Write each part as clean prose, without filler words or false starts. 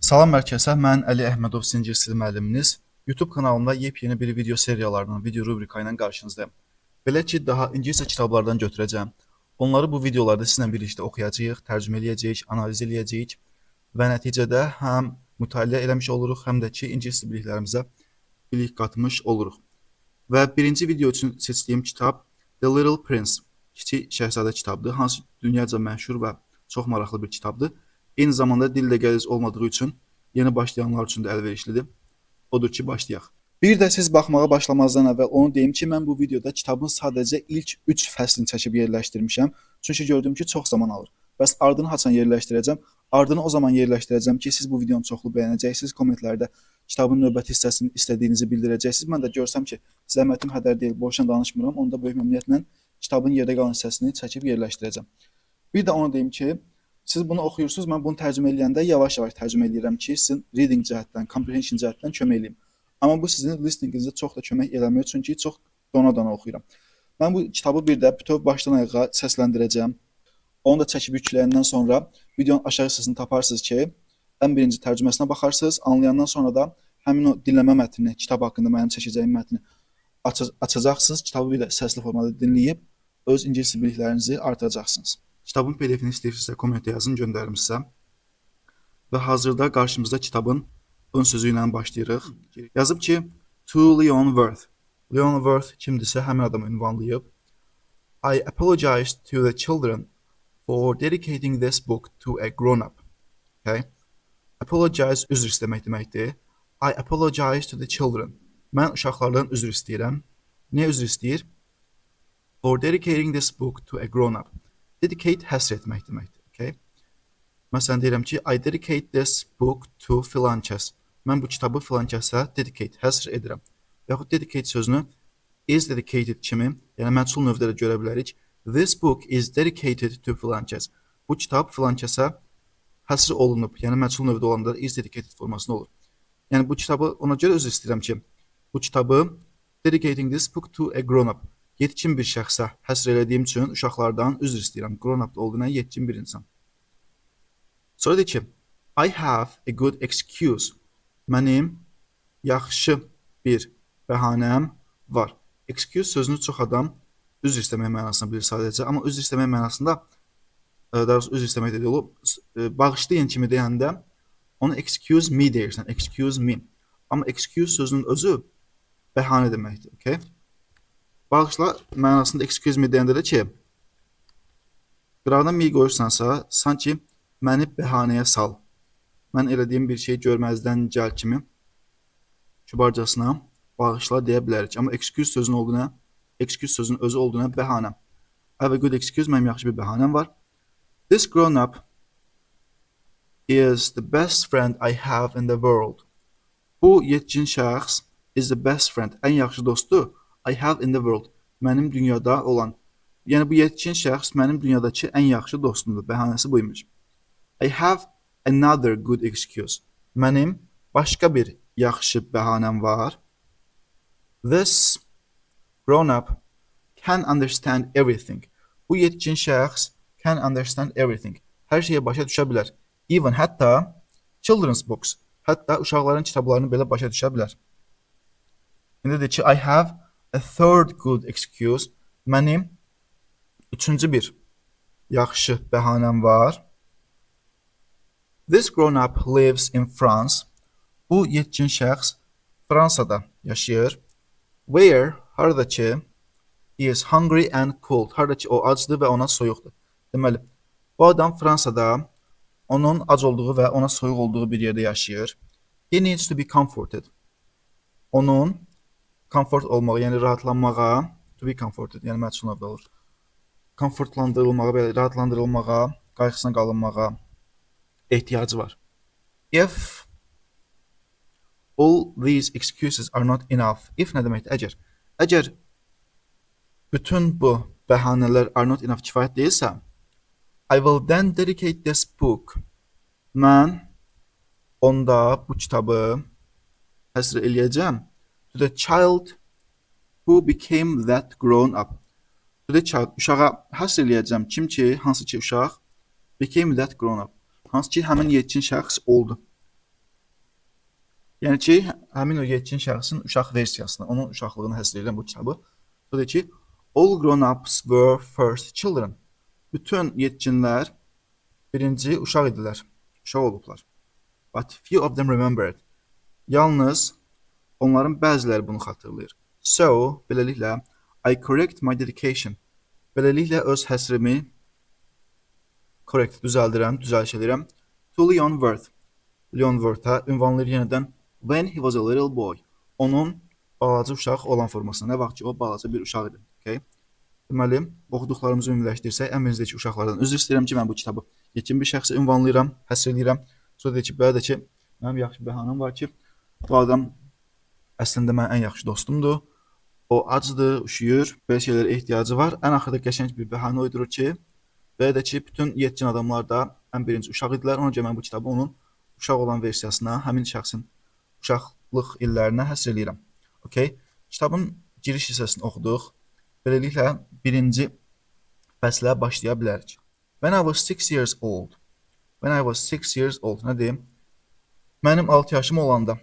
Salam hər kəsə, mən Əli Əhmədov Zincir Dili müəlliminiz. YouTube kanalımda yepyeni bir video seriyalarından, video rubrika ilə qarşınızdayım. Belə ki, daha ingiliscə kitablardan götürəcəm. Onları bu videolarda sizinlə birlikdə oxuyacağıq, tərcümə eləyəcəyik, analiz eləyəcəyik və nəticədə həm mütaliə eləmiş oluruq, həm də ki, ingilis dili biliklərimizə bilik qatmış oluruq. Və birinci video üçün seçdiyim kitab The Little Prince, Kiçik Şəhzadə kitabıdır, hansı dünyaca məşhur və çox maraqlı bir kitabdır. Eyni zamanda dildə qəliz olmadığı üçün yeni başlayanlar üçün də əlverişlidir. Odur ki, başlayaq. Bir də siz baxmağa başlamazdan əvvəl onu deyim ki, mən bu videoda kitabın sadəcə ilk 3 fəslini çəkib yerləşdirmişəm. Çünki gördüm ki, çox zaman alır. Bəs ardını haçan yerləşdirəcəm? Ardını o zaman yerləşdirəcəm ki, siz bu videonu çoxlu bəyənəcəksiniz. Kommentlərdə kitabın növbəti hissəsini istədiyinizi bildirəcəksiniz. Mən də görsəm ki, zəhmətim hədər deyil, boşuna danışmıram. Onda böyük məmnuniyyətlə kitabın yerdə qalan hissəsini çəkib yerləşdirəcəm. Bir də onu deyim ki, siz bunu oxuyursunuz, mən bunu tərcümə eləyəndə yavaş-yavaş tərcümə edirəm ki, sizin reading cəhətdən, comprehension cəhətdən kömək eləyim. Amma bu sizin listeninginizə çox da kömək eləmir, çünki çox dona-dona oxuyuram. Mən bu kitabı bir də bütöv başdan ayağa səsləndirəcəm. Onu da çəkib yükləyəndən sonra videonun aşağı hissəsini taparsınız ki, ən birinci tərcüməsinə baxarsınız, anlayandan sonra da həmin o dinləmə mətnini, kitab haqqında mənim çəkəcəyim mətni açacaqsınız, kitabı bir də səsli formada dinləyib öz ingilis biliklərinizi artıracaqsınız. Kitabın PDF-ini istəyirsinizsə kommentə yazın, göndərim sizə. Və hazırda qarşımızda kitabın ön sözü ilə başlayırıq. Yazıb ki, To Leon Worth. Leon Worth kimdirsə həmin adamı ünvanlayıb. I apologize to the children for dedicating this book to a grown-up. Okay? Apologize üzr istəmək deməkdir. I apologize to the children. Mən uşaqlardan üzr istəyirəm. Niyə üzr istəyir? For dedicating this book to a grown-up. Dedicate həsr etmək deməkdir. Okay? Məsələn deyirəm ki, I dedicate this book to filan kəs. Mən bu kitabı filan kəsə dedicate, həsr edirəm. Yaxud dedicate sözünü is dedicated kimi, yəni məchul növdə də görə bilərik. This book is dedicated to filan kəs. Bu kitab filan kəsə həsr olunub, yəni məchul növdə olanda is dedicated formasında olur. Yəni bu kitabı ona görə üzr istəyirəm ki, bu kitabı dedicating this book to a grown-up. Yetkin bir şəxsə həsr elədiyim üçün uşaqlardan üzr istəyirəm. Grown-up olduğuna yetkin bir insan. Sonra deyir ki, I have a good excuse. Mənim yaxşı bir bəhanəm var. Excuse sözünü çox adam üzr istəmək mənasını bilir sadəcə. Amma üzr istəmək mənasında, daha doğrusu üzr istəmək dediyi olub, bağışlayın kimi deyəndə onu excuse me deyirsən. Excuse me. Amma excuse sözünün özü bəhanə deməkdir. Okay? Bağışla mənasında excuse me deyəndə də ki, qırağına me qoyursansa, sanki məni bəhanəyə sal. Mən elədiyim bir şey görməzdən gəl kimi kübarcasına bağışla deyə bilərik. Amma excuse sözünün olduğuna, excuse sözünün özü olduğuna bəhanə. I have a good excuse, mənim yaxşı bir bəhanəm var. This grown-up is the best friend I have in the world. Bu yetkin şəxs is the best friend, ən yaxşı dostu I have in the world. Mənim dünyada olan. Yəni bu yetkin şəxs mənim dünyadakı ən yaxşı dostumdur. Bəhanəsi buymuş. I have another good excuse. Mənim başqa bir yaxşı bəhanəm var. This grown-up can understand everything. Bu yetkin şəxs can understand everything. Hər şeyi başa düşə bilər. Even hətta children's books. Hətta uşaqların kitablarını belə başa düşə bilər. İndi deyir ki, I have a third good excuse. Mənim üçüncü bir yaxşı bəhanəm var. This grown-up lives in France. Bu yetkin şəxs Fransada yaşayır. Where, harada ki, he is hungry and cold. Harada ki, o acdır və ona soyuqdur. Deməli, bu adam Fransada onun ac olduğu və ona soyuq olduğu bir yerdə yaşayır. He needs to be comforted. Onun comfort olmağa, yəni rahatlanmağa, to be comforted, yəni məchul növdə olur. Komfortlandırılmağa, belə rahatlandırılmağa, qayğısına qalınmağa ehtiyacı var. If all these excuses are not enough. If nə deməkdir? Əgər. Əgər bütün bu bəhanələr are not enough kifayət deyilsə, I will then dedicate this book. Mən onda bu kitabı həsr eləyəcəm. To the child who became that grown up. To the child, uşağa həsr eləyəcəm. Kim ki, hansı ki uşaq became that grown up. Hansı ki həmin yetkin şəxs oldu. Yəni ki, həmin o yetkin şəxsin uşaq versiyasını, onun uşaqlığını həsr edən bu kitabı. Sonra deyir ki, all grown-ups were first children. Bütün yetkinlər birinci uşaq idilər, uşaq olublar. But few of them remembered. Yalnız onların bəziləri bunu xatırlayır. So, beləliklə, I correct my dedication. Beləliklə öz həsrimi düzəldirəm, düzəliş edirəm. To Leon Worth. Leon Worth-a ünvanlayır yenidən when he was a little boy. Onun balaca uşaq olan formasına. Nə vaxt ki, o balaca bir uşaq idi. Okay? Deməli, oxuduqlarımızı ümumiləşdirsək, əmrinizdəki uşaqlardan üzr istəyirəm ki, mən bu kitabı yetkin bir şəxsi ünvanlayıram, həsr edirəm. Sonra deyir ki, belə də ki, mənim yaxşı bir bəhanəm var ki, bu adam əslində mənim ən yaxşı dostumdur. O acıdır, üşüyür, belə şeylərə ehtiyacı var. Ən axırda qəşəng bir bəhanə uydurur ki, belə də ki, bütün yetkin adamlar da ən birinci uşaq idilər. Ona görə mən bu kitabı onun uşaq olan versiyasına, həmin şəxsin uşaqlıq illərinə həsr edirəm. Okay? Kitabın giriş hissəsini oxuduq. Beləliklə, birinci fəslə başlaya bilərik. When I was 6 years old. When I was 6 years old. Nə deyim? Mənim 6 yaşım olanda.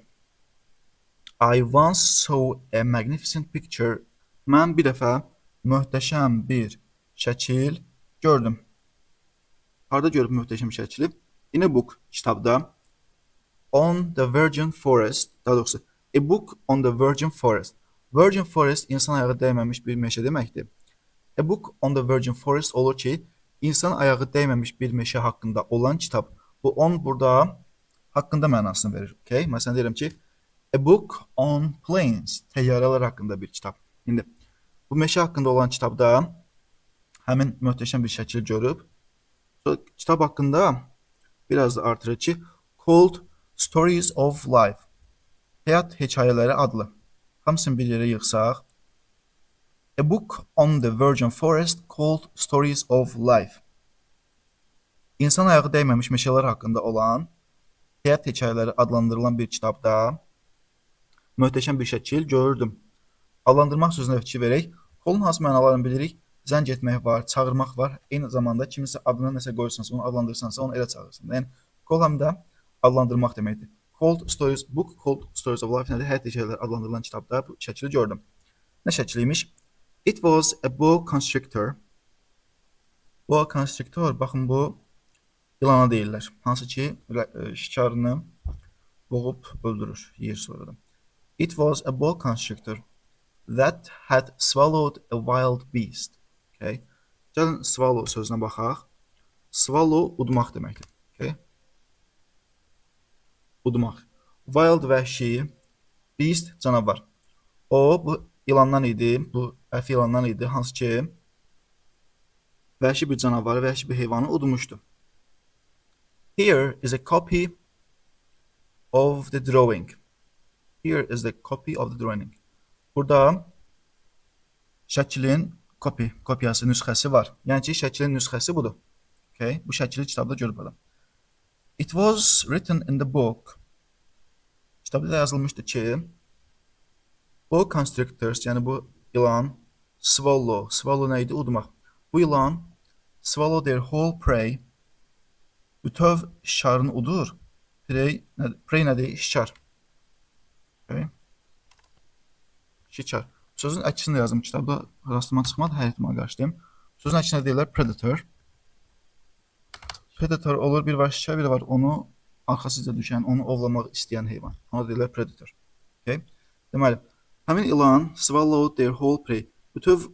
I once saw a magnificent picture. Mən bir dəfə möhtəşəm bir şəkil gördüm. Harada görüb möhtəşəm şəkili? In a book, kitabda. On the Virgin Forest. Daha doğrusu, a book on the Virgin Forest. Virgin Forest insan ayağı dəyməmiş bir meşə deməkdir. A book on the Virgin Forest olur ki, insan ayağı dəyməmiş bir meşə haqqında olan kitab. Bu on burada haqqında mənasını verir. Okay? Məsələn deyirəm ki, a book on planes. Təyyarələr haqqında bir kitab. İndi bu meşə haqqında olan kitabda həmin möhtəşəm bir şəkil görüb. Sonra kitab haqqında biraz da artırır ki, called Stories of Life. Həyat hekayələri adlı. Hamısını bir yerə yığsaq. A book on the Virgin Forest called Stories of Life. İnsan ayağı dəyməmiş meşələr haqqında olan həyat hekayələri adlandırılan bir kitabda möhtəşəm bir şəkil gördüm. Adlandırmaq sözünə fikir verək. Call'un hansı mənalarını bilirik? Zəng etmək var, çağırmaq var. Eyni zamanda kimisə adına nəsə qoyursansa, onu adlandırırsansa, onu elə çağırırsan. Yəni, call həm də adlandırmaq deməkdir. Called Stories, book called Stories of Life nədir? Həyat hekayələri adlandırılan kitabda bu şəkili gördüm. Nə şəkliymiş? It was a boa constrictor. Boa constrictor, baxın bu yılana deyirlər. Hansı ki, şikarını boğub öldürür, yeyir sonradan. It was a boa constrictor that had swallowed a wild beast. Okay. Gəlin swallow sözünə baxaq. Swallow udmaq deməkdir. Okay. Udmaq. Wild vəhşi, beast canavar. O bu ilandan idi, bu əfi ilandan idi, hansı ki vəhşi bir canavarı, vəhşi bir heyvanı udmuşdu. Here is a copy of the drawing. Here is the copy of the drawing. Burada şəklin kopyası, nüsxəsi var. Yəni ki, şəklin nüsxəsi budur. Okay? Bu şəkili kitabda görüb adam. It was written in the book. Kitabda da yazılmışdı ki, boa constrictors, yəni bu ilan, swallow nə idi? Udmaq. Bu ilan, swallow their whole prey, bütöv şikarını udur. Prey nədir? Şikar. Okay? Şikar. Sözün əkisini də yazdım kitabda, rastıma çıxmadı, hər ehtimal qarşılayım. Sözün əkisində deyirlər predator. Predator olur, bir var şikar, bir var onu arxasıca düşən, onu ovlamaq istəyən heyvan. Ona deyirlər predator. Okay? Deməli, həmin ilan swallowed their whole prey. Bütöv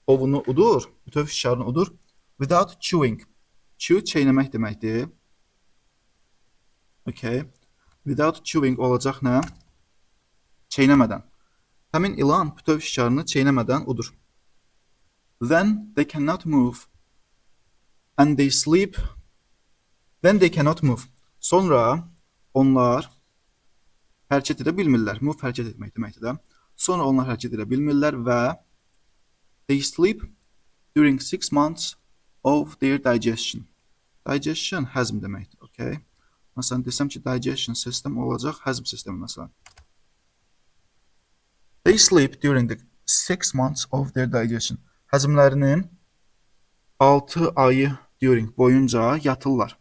ovunu udur, bütöv şikarını udur. Without chewing. Chew çeynəmək deməkdir. Okay. Without chewing olacaq nə? Çeynəmədən. Həmin ilan bütöv şikarını çeynəmədən udur. Then they cannot move. And they sleep. Then they cannot move. Sonra onlar hərəkət edə bilmirlər. Move hərəkət etmək deməkdir də. Sonra onlar hərəkət edə bilmirlər və they sleep during 6 months of their digestion. Digestion həzm deməkdir. Okay. Məsələn, desəm ki, digestion system olacaq, həzm sistemi məsələn. They sleep during the 6 months of their digestion. Həzmlərinin 6 ayı boyunca yatırlar.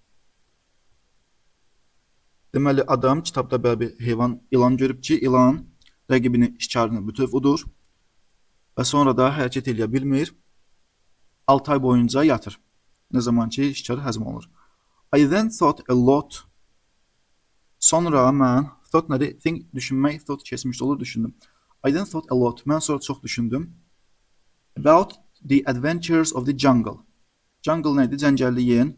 Deməli, adam kitabda belə bir heyvan, ilan görüb ki, ilan rəqibini, şikarını bütöv udur və sonra da hərəkət edə bilmir. 6 ay boyunca yatır. Ne zaman ki şikarı həzm olunur. I then thought a lot. Sonra mən thought nədir? Think düşünmək, thought keçmiş olur, düşündüm. I then thought a lot. Mən sonra çox düşündüm. About the adventures of the jungle. Jungle nədir? Cəngəlliyin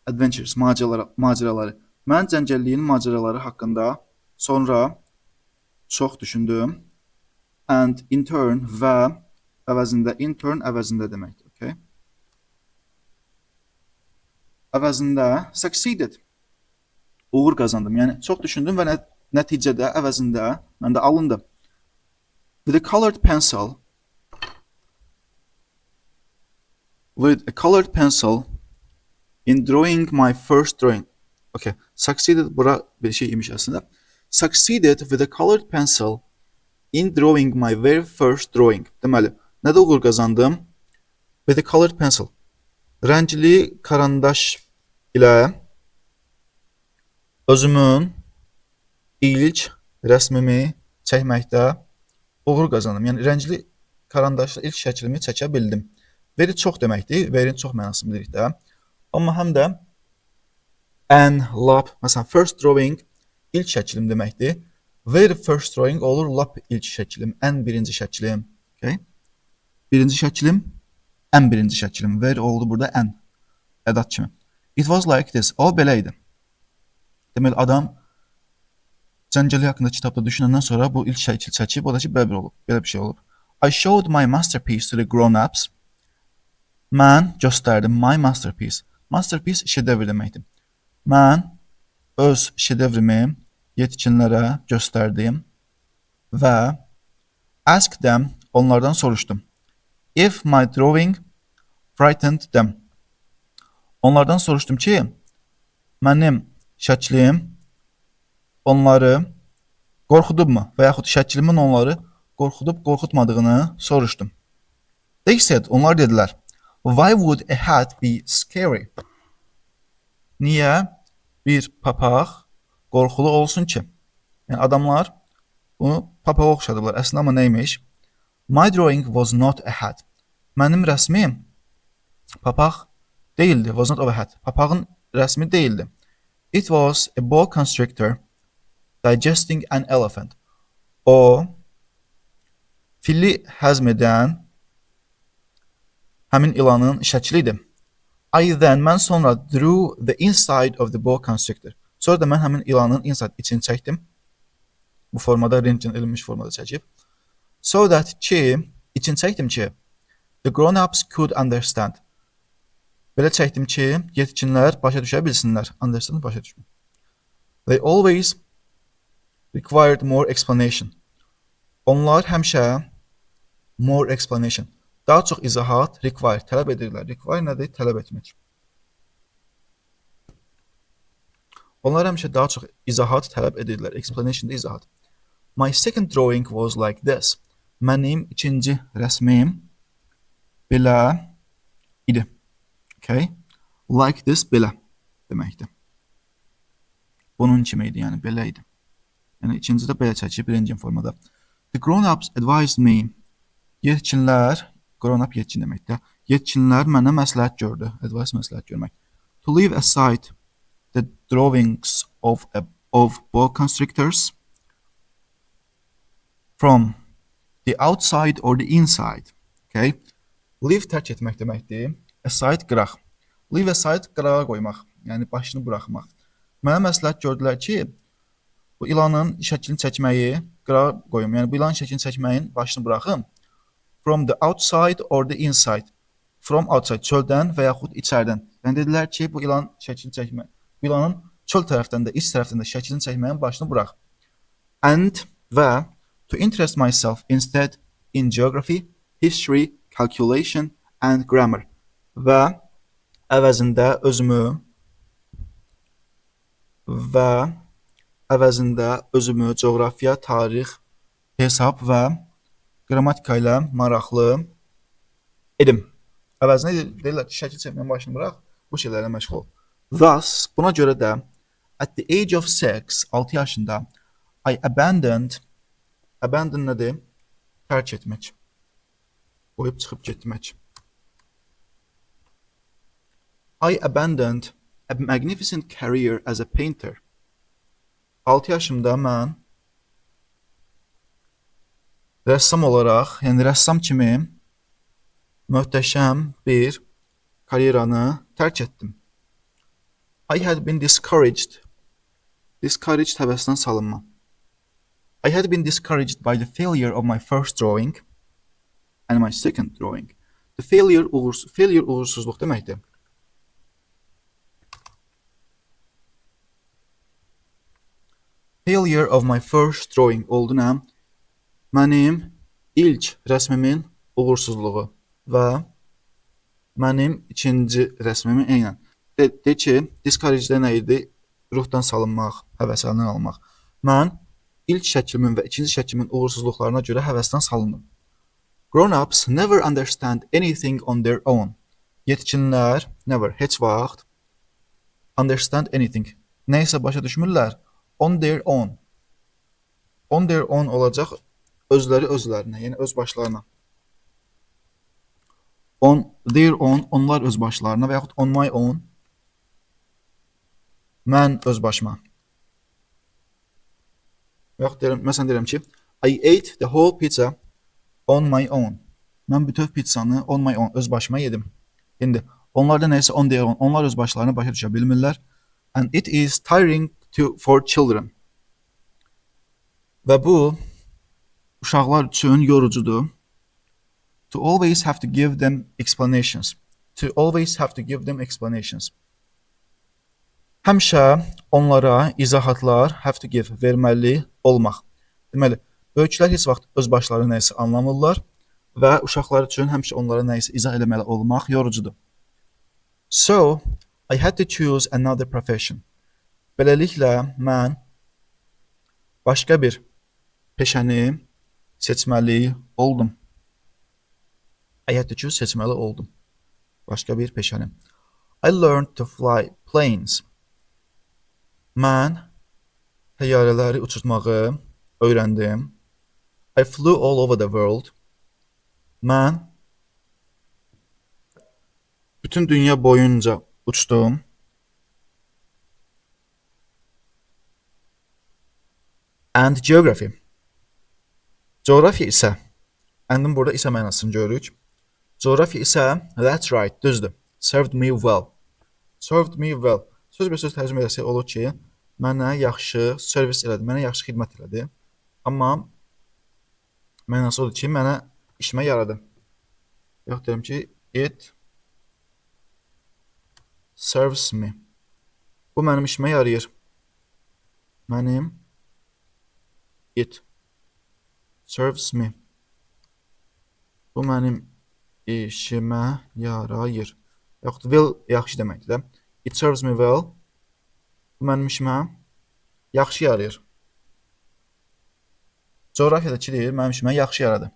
adventures, macəraları. Mən cəngəlliyin macəraları haqqında sonra çox düşündüm. And in turn və əvəzində, in turn əvəzində deməkdir. Okay? Əvəzində succeeded. Uğur qazandım. Yəni çox düşündüm və nəticədə əvəzində məndə alındı. With a colored pencil in drawing my first drawing. Okay. Succeeded bura bir şey imiş əslində. Succeeded with a colored pencil in drawing my very first drawing. Deməli, nədə uğur qazandım? With a colored pencil. Rəngli karandaş ilə özümün ilk rəsmimi çəkməkdə uğur qazandım. Yəni rəngli karandaşla ilk şəklimi çəkə bildim. Very çox deməkdir. Verin çox mənasını bilirik də. Amma həm də an, lap, məsələn first drawing ilk şəklim deməkdir. Very first drawing olur lap ilk şəklim, ən birinci şəklim. Okay? Birinci şəklim, ən birinci şəklim. Very oldu burada ən ədat kimi. It was like this. O belə idi. Deməli adam cəngəllik haqqında kitabda düşünəndən sonra bu ilk şəkil çəkib, o da ki belə bir olub, belə bir şey olub. I showed my masterpiece to the grown-ups. Mən göstərdim my masterpiece. Masterpiece şedevr deməkdir. Mən öz şedevrimi yetkinlərə göstərdim və asked them, onlardan soruşdum. If my drawing frightened them. Onlardan soruşdum ki, mənim şəklim onları qorxudubmu və yaxud şəklimin onları qorxutmadığını soruşdum. They said, onlar dedilər, why would a hat be scary? Niyə bir papaq qorxulu olsun ki? Yəni adamlar bunu papağa oxşadıblar. Əslində amma neymiş? My drawing was not a hat. Mənim rəsmim papaq değildi. Was not of a hat. Papağın rəsmi değildi. It was a boa constrictor digesting an elephant. O fili həzm edən həmin ilanın şəklidir. Mən sonra drew the inside of the boa constrictor. Sonra da mən həmin ilanın inside içini çəkdim. Bu formada rentgen edilmiş formada çəkib. So that için çəkdim ki the grown-ups could understand. Belə çəkdim ki yetkinlər başa düşə bilsinlər. Understand başa düşmə. They always required more explanation. Onlar həmişə more explanation. Daha çox izahat require tələb edirlər. Require nədir? Tələb etmək. Onlar həmişə daha çox izahat tələb edirlər. Explanation də izahat. My second drawing was like this. Mənim ikinci rəsmim belə idi. Okay? Like this belə deməkdir. Bunun kimi idi, yəni belə idi. Yəni ikinci də belə çəkib rentgen formada. The grown-ups advised me. Yetkinlər, grown-up yetkin deməkdir. Yetkinlər mənə məsləhət gördü. Advice məsləhət görmək. To leave aside the drawings of boa constrictors from the outside or the inside. Okay? Leave tərk etmək deməkdir. Aside qıraq. Leave aside qırağa qoymaq. Yəni başını buraxmaq. Mənə məsləhət gördülər ki, bu ilanın şəklini çəkməyi qırağa qoyum. Yəni bu ilanın şəklini çəkməyin başını buraxım. From the outside or the inside. From outside, çöldən və yaxud içərdən. Yəni dedilər ki, bu ilanın şəklini çəkmək. Bu ilanın çöl tərəfdən də, iç tərəfdən də şəklini çəkməyin başını burax. And və to interest myself instead in geography, history, calculation and grammar. Və əvəzində özümü coğrafiya, tarix, hesab və qrammatika ilə maraqlı edim. Əvəzində deyirlər ki, şəkil çəkməyin başını burax, bu şeylərlə məşğul ol. Thus, buna görə də At the age of 6, 6 yaşında, I abandon nədir? Tərk etmək, qoyub çıxıb getmək. I abandoned a magnificent career as a painter. 6 yaşımda mən rəssam olaraq, yəni rəssam kimi möhtəşəm bir karyeranı tərk etdim. I had been discouraged. Discouraged həvəsdən salınma. I had been discouraged by the failure of my first drawing and my second drawing. The failure uğursuzluq deməkdir. Failure of my first drawing oldu nə? Mənim ilk rəsmimin uğursuzluğu və mənim ikinci rəsmimin eynən. De ki, discourage-də nə idi? Ruhdan salınmaq, həvəslərindən almaq. Mən ilk şəklimin və ikinci şəklimin uğursuzluqlarına görə həvəsdən salındım. Grown-ups never understand anything on their own. Yetkinlər never, heç vaxt understand anything. Nəysə başa düşmürlər. On their own. On their own olacaq özləri özlərinə, yəni öz başlarına. On their own, onlar öz başlarına və yaxud on my own, mən öz başıma. Və yaxud deyirəm, məsələn deyirəm ki, I ate the whole pizza on my own. Mən bütöv pizzanı on my own, öz başıma yedim. İndi, onlar da nəysə on their own, onlar öz başlarına başa düşə bilmirlər. And it is tiring for children. Və bu, uşaqlar üçün yorucudur. To always have to give them explanations. To always have to give them explanations. Həmişə onlara izahatlar have to give, verməli olmaq. Deməli, böyüklər heç vaxt öz başları nəysə anlamırlar və uşaqlar üçün həmişə onlara nəysə izah eləməli olmaq yorucudur. So, I had to choose another profession. Beləliklə, mən başqa bir peşəni seçməli oldum. I had to choose, seçməli oldum. Başqa bir peşəni. I learned to fly planes. Mən təyyarələri uçurtmağı öyrəndim. I flew all over the world. Mən bütün dünya boyunca uçdum. And geography. Coğrafya isə, andın burada isə mənasını görürük. Coğrafya isə, that's right, düzdür. Served me well. Served me well. Söz bir söz tərcümə eləsək olur ki, mənə yaxşı servis elədi, mənə yaxşı xidmət elədi. Amma mənası odur ki, mənə işimə yaradı. Yox deyirəm ki, it serves me. Bu mənim işimə yarayır. Mənim it serves me. Bu mənim işimə yarayır. Yaxud will yaxşı deməkdir də. It serves me well. Bu mənim işimə yaxşı yarayır. Coğrafyadakı deyir, mənim işimə yaxşı yaradı.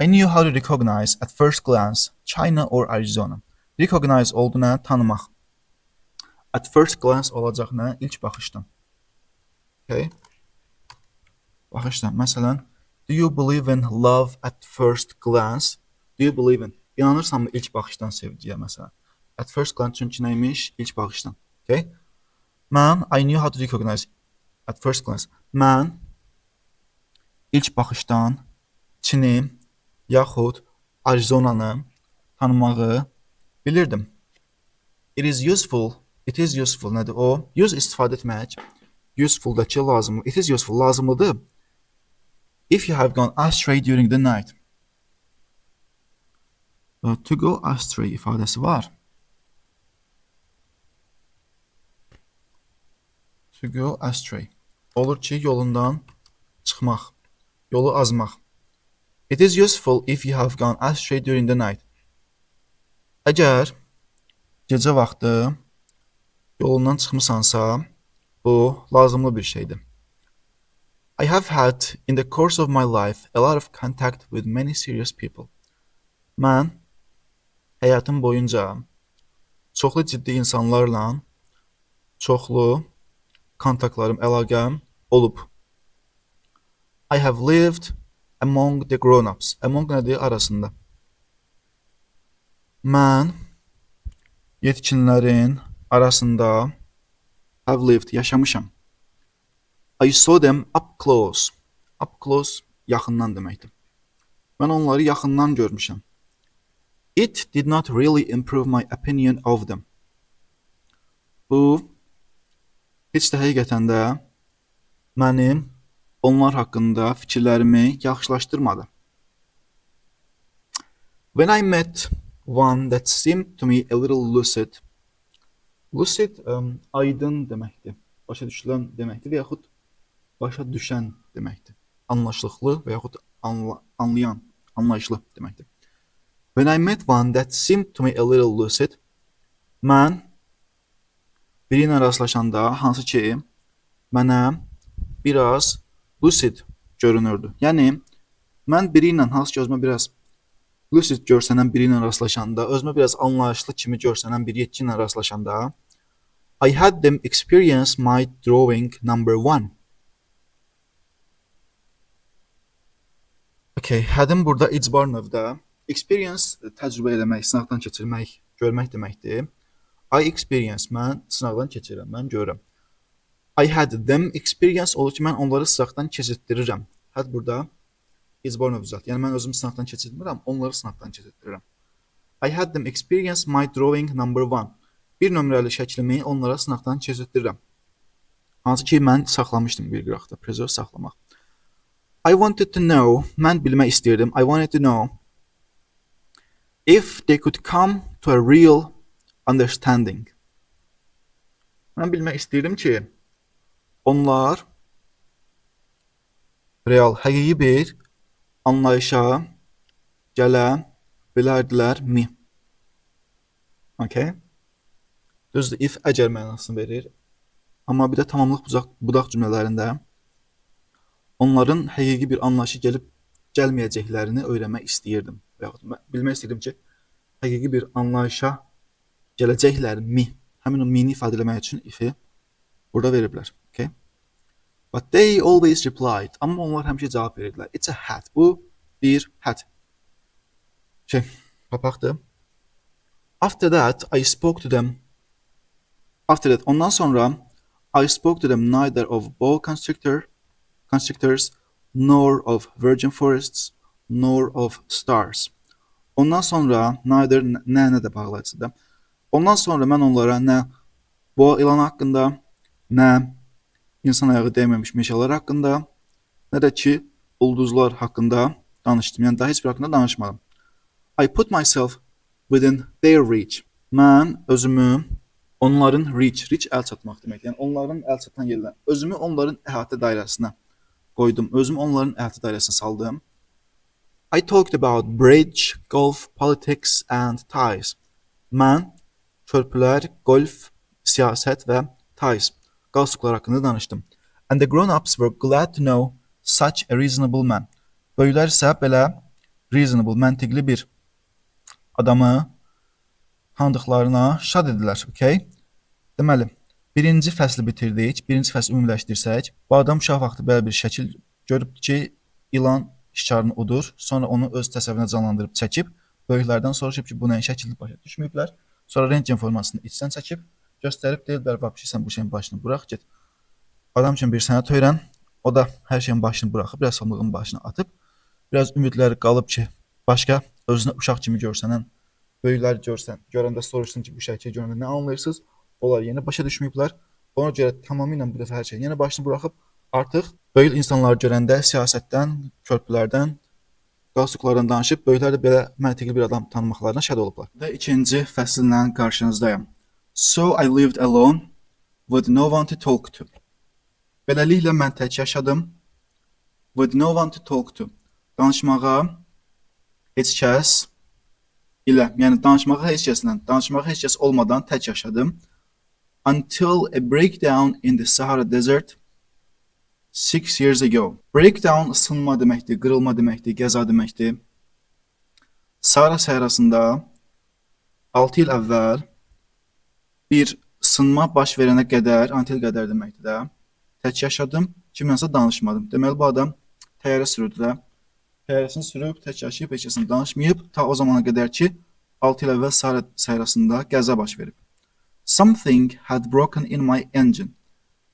I knew how to recognize at first glance China or Arizona. Recognize oldu nə? Tanımaq. At first glance olacaq nə? İlk baxışdan. Okay. Baxışdan. Məsələn, do you believe in love at first glance? Do you believe in? İnanırsanmı ilk baxışdan sevgiyə məsələn? At first glance çünki neymiş? İlk baxışdan. Okay? Mən, I knew how to recognize at first glance. Mən ilk baxışdan Çini yaxud Arizonanı tanımağı bilirdim. It is useful. Nədir o? Use istifadə etmək. Useful-dakı lazımlı. It is useful. Lazımlıdır. If you have gone astray during the night. To go astray ifadəsi var. To go astray. Olur ki, yolundan çıxmaq. Yolu azmaq. It is useful if you have gone astray during the night. Əgər gecə vaxtı yolundan çıxmısansa, bu lazımlı bir şeydir. I have had, in the course of my life, a lot of contact with many serious people. Mən həyatım boyunca çoxlu ciddi insanlarla çoxlu kontaktlarım, əlaqəm olub. I have lived among the grown-ups. Among nədir? Arasında. Mən yetkinlərin arasında have lived, yaşamışam. I saw them up close. Up close yaxından deməkdir. Mən onları yaxından görmüşəm. It did not really improve my opinion of them. Bu heç də həqiqətən də mənim onlar haqqında fikirlərimi yaxşılaşdırmadı. When I met one that seemed to me a little lucid. Lucid aydın deməkdir. Başa düşülən deməkdir və yaxud başa düşən deməkdir. Anlaşılıqlı və yaxud anlayan, anlayışlı deməkdir. When I met one that seemed to me a little lucid. Mən biri ilə rastlaşanda hansı ki mənə biraz lucid görünürdü. Yəni mən biri ilə hansı ki özümə biraz lucid görsənən biri ilə rastlaşanda, özümə biraz anlayışlı kimi görsənən bir yetkin ilə rastlaşanda I had them experience my drawing number 1. Okay, had'ın burada icbar növdə experience təcrübə eləmək, sınaqdan keçirmək, görmək deməkdir. I experience, mən sınaqdan keçirirəm, mən görürəm. I had them experience olur ki, mən onları sınaqdan keçirtdirirəm. Had burada icbar növü zat. Yəni mən özüm sınaqdan keçirtmirəm, onları sınaqdan keçirtdirirəm. I had them experience my drawing number 1. Bir nömrəli şəklimi onlara sınaqdan keçirtdirirəm. Hansı ki mən saxlamışdım bir qıraqda, preserve saxlamaq. I wanted to know, mən bilmək istəyirdim. I wanted to know if they could come to a real understanding. Mən bilmək istəyirdim ki, onlar real, həqiqi bir anlayışa gələ bilərdilərmi? Okay? Düzdür, if əgər mənasını verir. Amma bir də tamamlıq budaq cümlələrində onların həqiqi bir anlayışa gəlib gəlməyəcəklərini öyrənmək istəyirdim. Və yaxud bilmək istəyirdim ki, həqiqi bir anlayışa gələcəklərmi? Həmin o mini ifadə eləmək üçün if'i burada veriblər. Okay? But they always replied. Amma onlar həmişə cavab verirdilər. It's a hat. Bu bir hat. Papaqdır. After that, I spoke to them. After that, ondan sonra I spoke to them neither of boa constrictors, nor of virgin forests, nor of stars. Ondan sonra neither nə də bağlayıcıdır. Ondan sonra mən onlara nə boğa ilanı haqqında, nə insan ayağı dəyməmiş meşələr haqqında, nə də ki ulduzlar haqqında danışdım. Yəni daha heç bir haqqında danışmadım. I put myself within their reach. Mən özümü onların reach əl çatmaq demək. Yəni onların əl çatan yerlərinə, özümü onların əhatə dairəsinə qoydum. Özümü onların əhatə dairəsinə saldım. I talked about bridge, golf, politics and ties. Mən körpülər, golf, siyasət və ties, qalstuklar haqqında danışdım. And the grown-ups were glad to know such a reasonable man. Böyüklər isə belə reasonable, məntiqli bir adamı tanıdıqlarına şad edilər. Okay? Deməli, birinci fəsli bitirdik, birinci fəsli ümumiləşdirsək, bu adam uşaq vaxtı belə bir şəkil görüb ki, ilan şikarını udur, sonra onu öz təsəvvürünə canlandırıb çəkib, böyüklərdən soruşub ki, bu nəyin şəkilini başa düşməyiblər, sonra rentgen formasını içdən çəkib, göstərib deyirlər, vəbşi sən bu şeyin başını burax, get. Adam üçün bir sənət öyrən, o da hər şeyin başını buraxıb, biraz samlığın başını atıb, biraz ümidləri qalıb ki, başqa özünə uşaq kimi görsənən, böyüklər görəndə soruşsun ki, bu şəkil görəndə nə anlayırsınız? Onlar yenə başa düşməyiblər. Ona görə tamamilə bu dəfə hər şey yenə başını buraxıb, artıq böyük insanları görəndə siyasətdən, körpülərdən, qalstuklardan danışıb, böyüklər də belə məntiqli bir adam tanımaqlarına şəd olublar. Və ikinci fəsillə qarşınızdayım. So I lived alone with no one to talk to. Beləliklə mən tək yaşadım. With no one to talk to. Danışmağa heç kəs ilə, yəni danışmağa heç kəs olmadan tək yaşadım. Until a breakdown in the Sahara Desert 6 years ago. Breakdown ısınma deməkdir, qırılma deməkdir, qəza deməkdir. Sahara səhrasında 6 il əvvəl bir sınma baş verənə qədər, until qədər deməkdir də. Tək yaşadım, kimlənsə danışmadım. Deməli bu adam təyyarə sürürdü də. Təyyarəsini sürüb, tək yaşayıb, heç kəslə danışmayıb ta o zamana qədər ki 6 il əvvəl səhrasında qəza baş verib. Something had broken in my engine.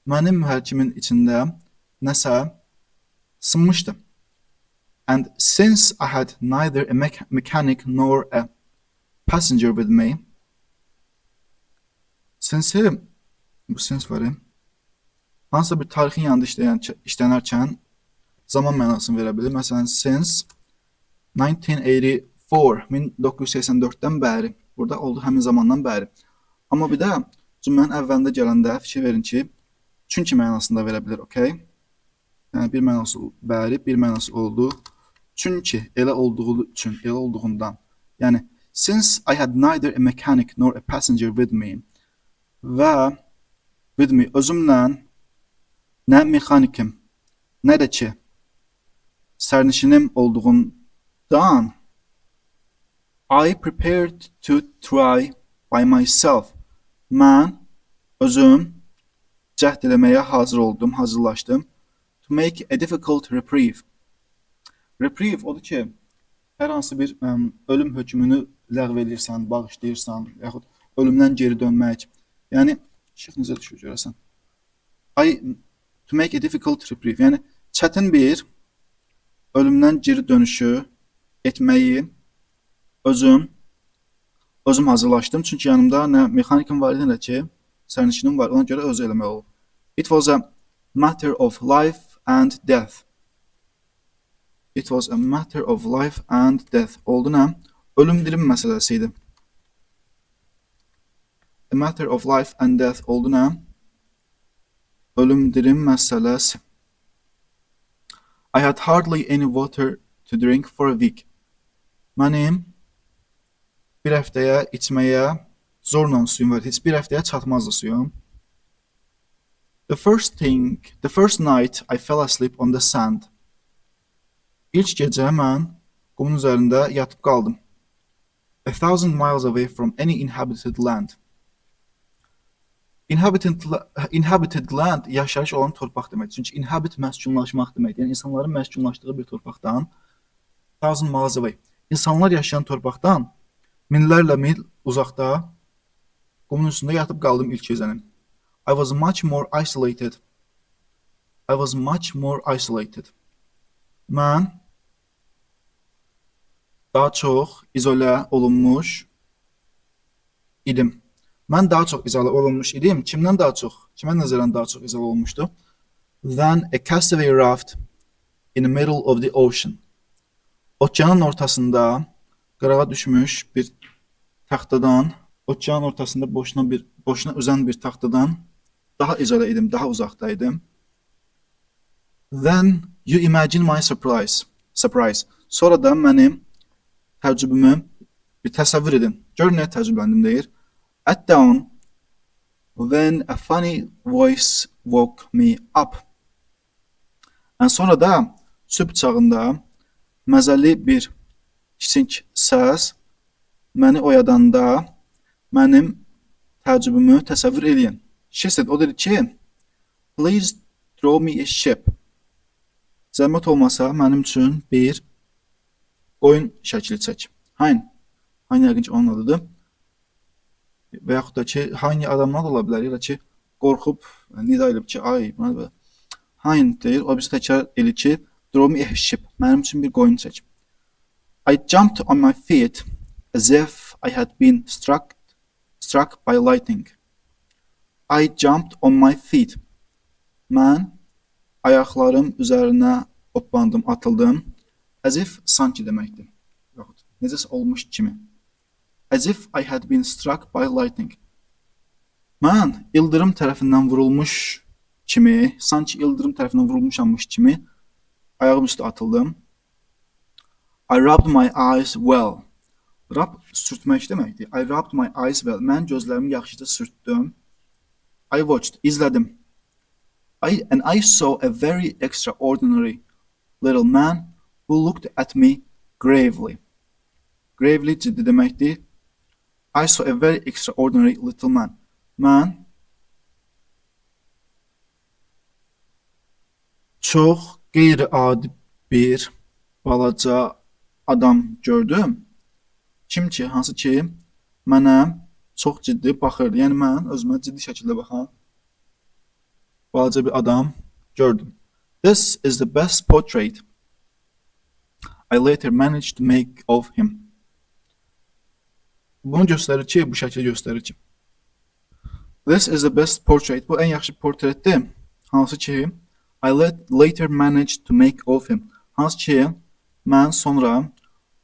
Mənim mühərrikimin içində nəsə sınmışdı. And since I had neither a mechanic nor a passenger with me, since bu since var. Hansısa bir tarixin yanında işlənərkən zaman mənasını verə bilir. Məsələn, since 1984, 1984-dən bəri. Burada oldu həmin zamandan bəri. Amma bir də cümlənin əvvəlində gələndə fikir verin ki, çünki mənasında verə bilir, okey? Yəni bir mənası bəri, bir mənası oldu. Çünki elə olduğu üçün, elə olduğundan. Yəni since I had neither a mechanic nor a passenger with me. Və with me özümlə nə mexanikim, nə də ki sərnişinim olduğundan I prepared to try by myself. Mən özüm cəhd eləməyə hazır oldum, hazırlaşdım. To make a difficult reprieve. Reprieve odur ki, hər hansı bir ölüm hökmünü ləğv edirsən, bağışlayırsan, yaxud ölümdən geri dönmək. Yəni, şif necə düşür görəsən. To make a difficult reprieve. Yəni, çətin bir ölümdən geri dönüşü etməyi özüm hazırlaşdım. Çünki yanımda nə mexanikim var idi, nə ki, sərnişinim var. Ona görə özü eləmək olub. It was a matter of life and death. It was a matter of life and death. Oldu nə? Ölüm dirim məsələsi idi. A matter of life and death oldu nə? Ölüm dirim məsələsi. I had hardly any water to drink for a week. Mənim bir həftəyə içməyə zorla suyum var. Heç bir həftəyə çatmazdı suyum. The first night I fell asleep on the sand. İlk gecə mən qumun üzərində yatıb qaldım. 1,000 miles away from any inhabited land. Inhabited land yaşayış olan torpaq deməkdir. Çünki inhabit məskunlaşmaq deməkdir. Yəni insanların məskunlaşdığı bir torpaqdan 1,000 miles away. İnsanlar yaşayan torpaqdan minlərlə mil uzaqda qumun üstündə yatıb qaldım ilk gecəni. I was much more isolated. Mən daha çox izolə olunmuş idim. Mən daha çox izolə olunmuş idim. Kimdən daha çox? Kimə nəzərən daha çox izolə olmuşdu? Then a castaway raft in the middle of the ocean. Okeanın ortasında qırağa düşmüş bir taxtadan, okeanın ortasında boşuna üzən bir taxtadan daha izolə idim, daha uzaqdaydım. Then you imagine my surprise. Sonra da mənim təəccübümü bir təsəvvür edin. Gör nə təəccübləndim deyir. At dawn, when a funny voice woke me up. Sonra da sübh çağında məzəli bir kiçik səs məni oyadanda mənim təəccübümü təsəvvür edin. She said, o dedi ki, please draw me a ship. Zəhmət olmasa mənim üçün bir oyun şəkli çək. Hain yəqin ki onun adıdır. Və yaxud da ki, hangi adamlar da ola bilər, ya da ki, qorxub, nida edib ki, ay, buna da hain deyir, o birisi təkrar edir ki, draw me a ship, mənim üçün bir qoyun çək. I jumped on my feet as if I had been struck by lightning. I jumped on my feet. Mən ayaqlarım üzərinə hoppandım, atıldım. As if sanki deməkdir. Yaxud necəsə olmuş kimi. As if I had been struck by lightning. Mən ildırım tərəfindən vurulmuş kimi, sanki ildırım tərəfindən vurulmuşammış kimi ayağım üstə atıldım. I rubbed my eyes well. Rub sürtmək deməkdir. I rubbed my eyes well. Mən gözlərimi yaxşıca sürtdüm. I watched, izlədim. And I saw a very extraordinary little man who looked at me gravely. Gravely ciddi deməkdir. I saw a very extraordinary little man. Mən Çox qeyri-adi bir balaca adam gördüm. Kim ki, hansı ki mənə çox ciddi baxırdı. Yəni mən özümə ciddi şəkildə baxan balaca bir adam gördüm. This is the best portrait I later managed to make of him. Bunu göstərir ki, bu şəkil göstərir ki. This is the best portrait. Bu ən yaxşı portretdir. Hansı ki I later managed to make of him. Hansı ki mən sonra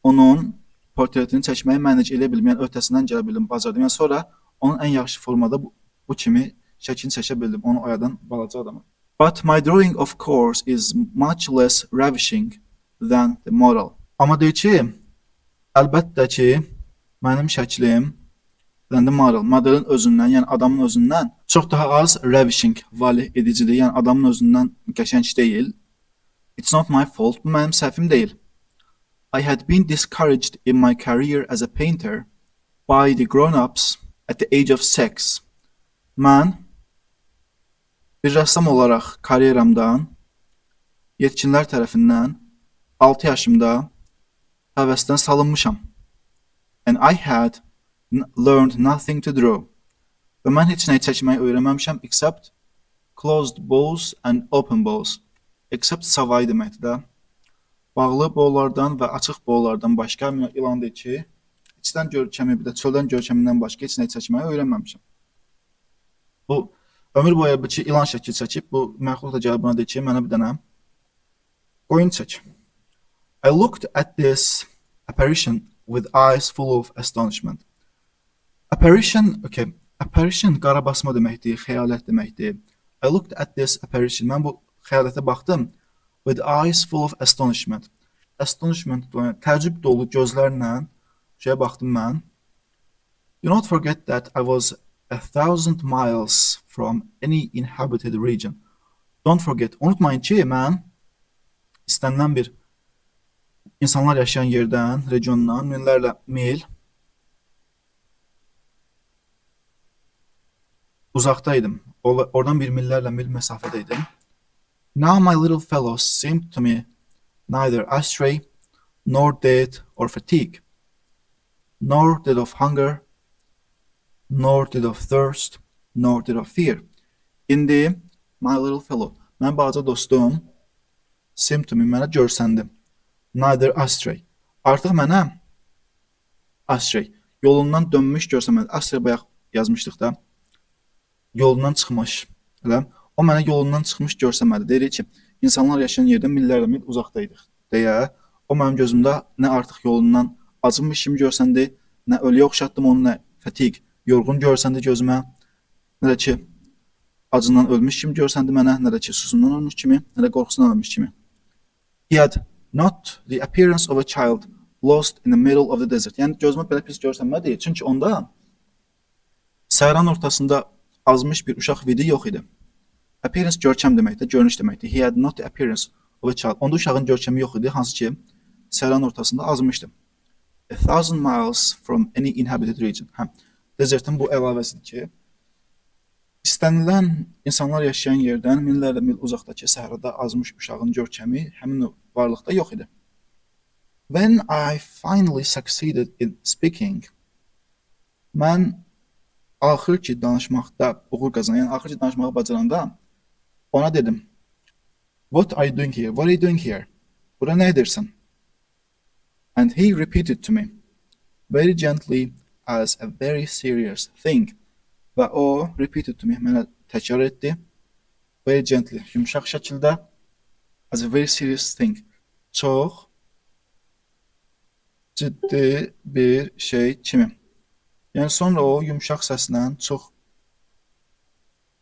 onun portretini çəkməyi manage edə bildim. Yəni öhdəsindən gələ bildim, bacardım. Yəni sonra onun ən yaxşı formada bu kimi şəklini çəkə bildim. Onu oyadan balaca adamı. But my drawing of course is much less ravishing than the model. Amma deyir ki, əlbəttə ki, mənim şəklim than the model, modelin özündən, yəni adamın özündən çox daha az ravishing, valih edicidir. Yəni adamın özündən qəşəng deyil. It's not my fault, bu mənim səhvim deyil. I had been discouraged in my career as a painter by the grown-ups at the age of 6. Mən bir rəssam olaraq karyeramdan yetkinlər tərəfindən 6 yaşımda həvəsdən salınmışam. And I had learned nothing to draw. Və mən heç nəyi çəkməyi öyrənməmişəm except closed bows and open bows. Except savay deməkdir də. Bağlı boğlardan və açıq boğlardan başqa ilan deyir ki, içdən görkəmi, bir də çöldən görkəmindən başqa heç nəyi çəkməyi öyrənməmişəm. Bu, ömür boyu ki, ilan şəkil çəkib, bu məxluq da gəlib buna deyir ki, mənə bir dənə qoyun çək. I looked at this apparition with eyes full of astonishment. Apparition, okay, apparition qara basma deməkdir, xəyalət deməkdir. I looked at this apparition, mən bu xəyalətə baxdım. With eyes full of astonishment. Astonishment, təəccüb dolu gözlərlə şeyə baxdım mən. Do not forget that I was 1,000 miles from any inhabited region. Don't forget, unutmayın ki, mən istənilən bir insanlar yaşayan yerdən, regiondan minlərlə mil uzaqdaydım. Oradan bir millərlə mil məsafədəydim. Now my little fellow seemed to me neither astray, nor dead or fatigue, nor dead of hunger, nor dead of thirst, nor dead of fear. İndi my little fellow, mən balaca dostum, seemed to me, mənə görsəndi. Neither astray, artıq mənə astray, yolundan dönmüş görsəmədi. Astray bayaq yazmışdıq da, yolundan çıxmış. Elə? O mənə yolundan çıxmış görsəmədi. Deyir ki, insanlar yaşayan yerdən millərlə mil uzaqdaydıq deyə, o mənim gözümdə nə artıq yolundan acınmış kimi görsəndi, nə ölüyə oxşatdım onu, nə fatigue, yorğun görsəndi gözümə, nə də ki, acından ölmüş kimi görsəndi mənə, nə də ki, susuzluğundan ölmüş kimi, nə də qorxusundan ölmüş kimi. He had not the appearance of a child lost in the middle of the desert. Yəni gözümə belə pis görsənmədi, çünki onda səhranın ortasında azmış bir uşaq vidi yox idi. Appearance görkəm deməkdir, görünüş deməkdir. He had not the appearance of a child. Onda uşağın görkəmi yox idi, hansı ki səhranın ortasında azmışdı. 1,000 miles from any inhabited region. Desertin bu əlavəsidir ki, istənilən insanlar yaşayan yerdən minlərlə mil uzaqdakı səhrada azmış uşağın görkəmi həmin varlıqda yox idi. When I finally succeeded in speaking, mən axır ki danışmaqda uğur qazanan, yəni axır ki danışmağı bacaranda ona dedim. What are you doing here? What are you doing here? Bura nə edirsən? And he repeated to me, very gently as a very serious thing. Və o repeated to me, mənə təkrar etdi. Very gently, yumuşaq şəkildə, as a very serious thing. Çox ciddi bir şey kimi. Yəni sonra o yumuşaq səslə çox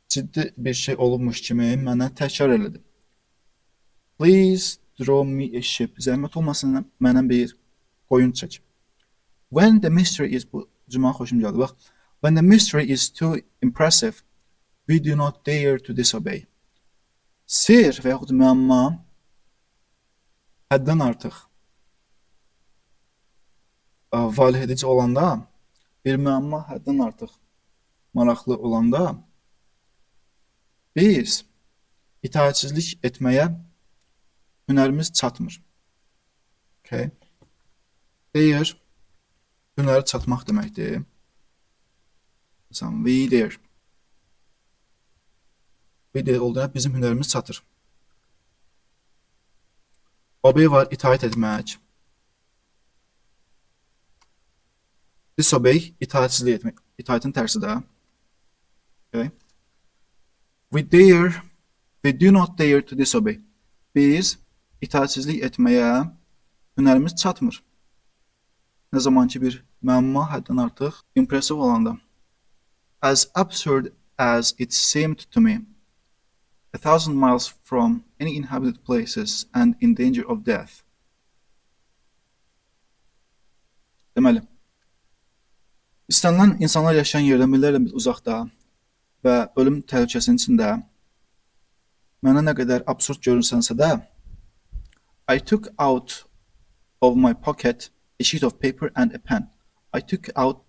ciddi bir şey olmuş kimi mənə təkrar elədi. Please draw me a ship. Zəhmət olmasın mənə bir qoyun çək. When the mystery is, bu cümlə xoşum gəldi, bax. When the mystery is too impressive, we do not dare to disobey. Sir və yaxud müəmma həddən artıq valih edici olanda, bir müəmma həddən artıq maraqlı olanda biz itaətsizlik etməyə hünərimiz çatmır. Okay. Their hünəri çatmaq deməkdir. Məsələn, we there. We there olduğunda bizim hünərimiz çatır. Obey var, itaat etmək. Disobey, itaatsizlik etmək. İtaatin tərsi də. Okay. We do not dare to disobey. Biz itaatsizlik etməyə hünərimiz çatmır. Nə zaman ki bir müəmma həddən artıq impressive olanda. As absurd as it seemed to me, 1,000 miles from any inhabited places and in danger of death. Deməli, istənilən insanlar yaşayan yerdən millərlə uzaqda və ölüm təhlükəsinin içində mənə nə qədər absurd görünsənsə də, I took out of my pocket a sheet of paper and a pen. I took out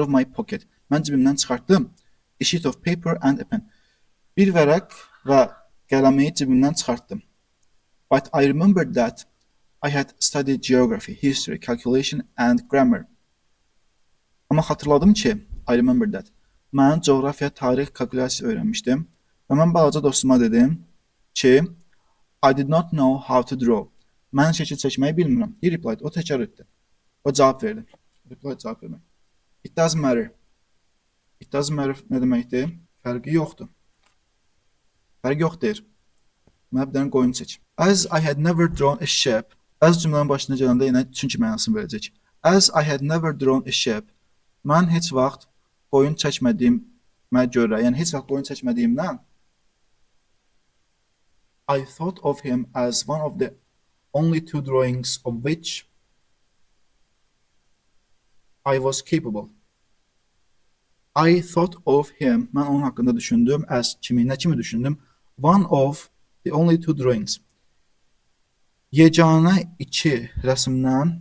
of my pocket. Mən cibimdən çıxartdım. A sheet of paper and a pen. Bir vərəq və qələmi cibimdən çıxartdım. But I remembered that I had studied geography, history, calculation and grammar. Amma xatırladım ki, I remembered that. Mən coğrafiya, tarix, kalkulasiya öyrənmişdim. Və mən balaca dostuma dedim ki, I did not know how to draw. Mən şəkil çəkməyi bilmirəm. He replied. O təkrar etdi. O cavab verdi. Reply cavab vermək. It doesn't matter. It doesn't matter nə deməkdir? Fərqi yoxdur. Fərqi yox deyir. Mənə bir dənə qoyun çək. As I had never drawn a shape. As cümlənin başına gələndə yenə çünki mənasını verəcək. As I had never drawn a shape. Mən heç vaxt qoyun çəkmədiyimə görə, yəni heç vaxt qoyun çəkmədiyimdən I thought of him as one of the only two drawings of which I was capable. I thought of him. Mən onun haqqında düşündüm. As kimi, nə kimi düşündüm? One of the only two drawings. Yeganə iki rəsmdən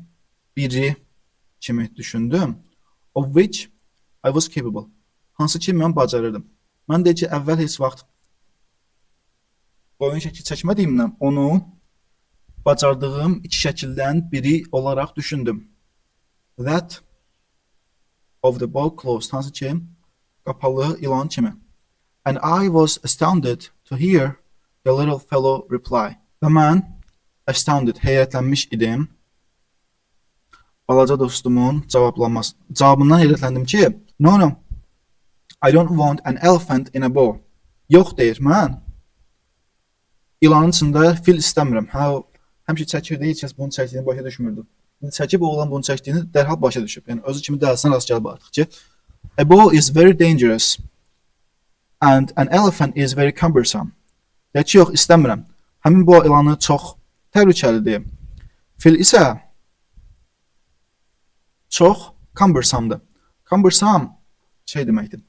biri kimi düşündüm. Of which I was capable. Hansı ki mən bacarırdım. Mən deyək ki, əvvəl heç vaxt qoyun şəkil çəkmədiyimdən onu bacardığım iki şəkildən biri olaraq düşündüm. That of the bow closed, hansı ki qapalı ilan kimi. And I was astounded to hear the little fellow reply. Və mən astounded, heyrətlənmiş idim. Balaca dostumun cavabından heyrətləndim ki, no, I don't want an elephant in a bow. Yox deyir, mən ilanın içində fil istəmirəm. Həmişə çəkirdi, heç kəs bunu çəkdiyini başa düşmürdü. Çəkib oğlan bunu çəkdiyini dərhal başa düşüb. Yəni özü kimi dəlisinə rast gəlib artıq ki, a bow is very dangerous and an elephant is very cumbersome. Deyək ki, yox, istəmirəm. Həmin bu ilanı çox təhlükəlidir. Fil isə çox cumbersome'dır. Cumbersome şey deməkdir.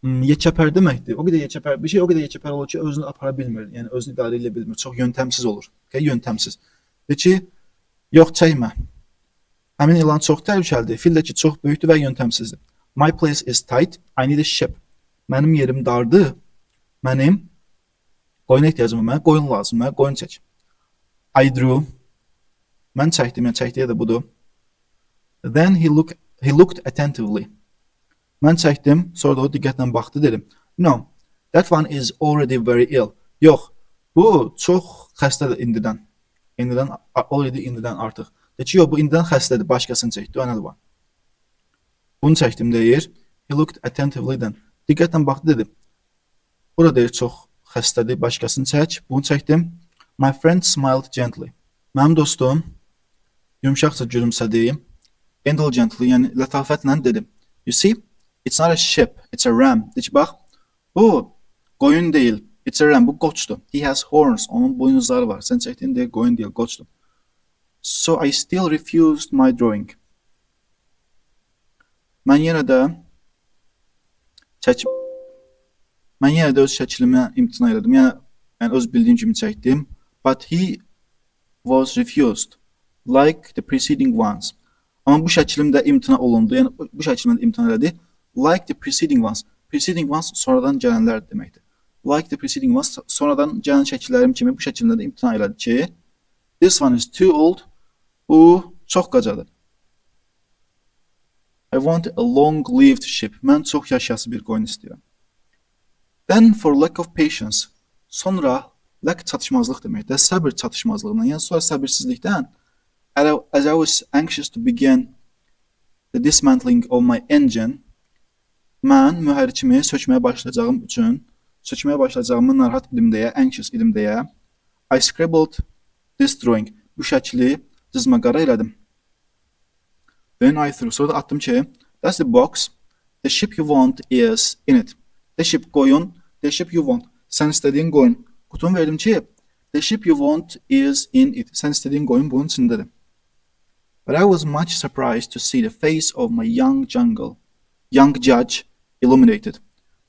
Yekəpər deməkdir. O qədər yekəpər, bir şey o qədər yekəpər olur ki, özünü apara bilmir. Yəni özünü idarə edə bilmir. Çox yöntəmsiz olur. Okay, yöntəmsiz. Deyək ki, yox çəkmə. Həmin ilan çox təhlükəlidir. Fil də ki, çox böyükdür və yöntəmsizdir. My place is tight. I need a ship. Mənim yerim dardır. Mənim qoyuna ehtiyacım var. Mənə qoyun lazım. Mənə qoyun çək. I drew. Mən çəkdim. Yəni çəkdiyə də budur. Then he looked attentively. Mən çəkdim, sonra da o diqqətlə baxdı, dedim. No, that one is already very ill. Yox, bu çox xəstədir indidən. İndidən artıq. Deyək ki, yox, bu indidən xəstədir, başqasını çəkdi, another one. Bunu çəkdim, deyir. He looked attentively then. Diqqətlə baxdı, dedim. O da deyir, çox xəstədir, başqasını çək. Bunu çəkdim. My friend smiled gently. Mənim dostum yumşaqca gülümsədi. Indulgently, yəni lətafətlə dedim. You see, it's not a ship, it's a ram. Deyək, bax, bu qoyun deyil, it's a ram, bu qoçdur. He has horns, onun buynuzları var. Sən çəkdiyin deyə qoyun deyil, qoçdur. So I still refused my drawing. Mən yenə də öz şəklimə imtina elədim. Yəni öz bildiyim kimi çəkdim. But he was refused, like the preceding ones. Amma bu şəklimdə imtina olundu. Yəni bu şəklimdə imtina elədi. Like the preceding ones. Preceding ones sonradan gələnlər deməkdir. like the preceding ones, sonradan gələn şəkillərim kimi bu şəkildə də imtina elədi ki, this one is too old, bu çox qacadır. I want a long-lived sheep. Mən çox yaşayası bir qoyun istəyirəm. Then for lack of patience, sonra lack çatışmazlıq deməkdir, səbir çatışmazlığından, yəni sonra səbirsizlikdən, as I was anxious to begin the dismantling of my engine, mən mühərrikimi sökməyə başlayacağımı narahat idim deyə, anxious idim deyə, I scribbled this drawing. Bu şəkli cızmaqara elədim. Then I threw. Sonra da attım ki, that's the box. The ship you want is in it. The ship qoyun, the ship you want. Sən istədiyin qoyun. Qutumu verdim ki, the ship you want is in it. Sən istədiyin qoyun bunun içindədir. But I was much surprised to see the face of my young judge illuminated.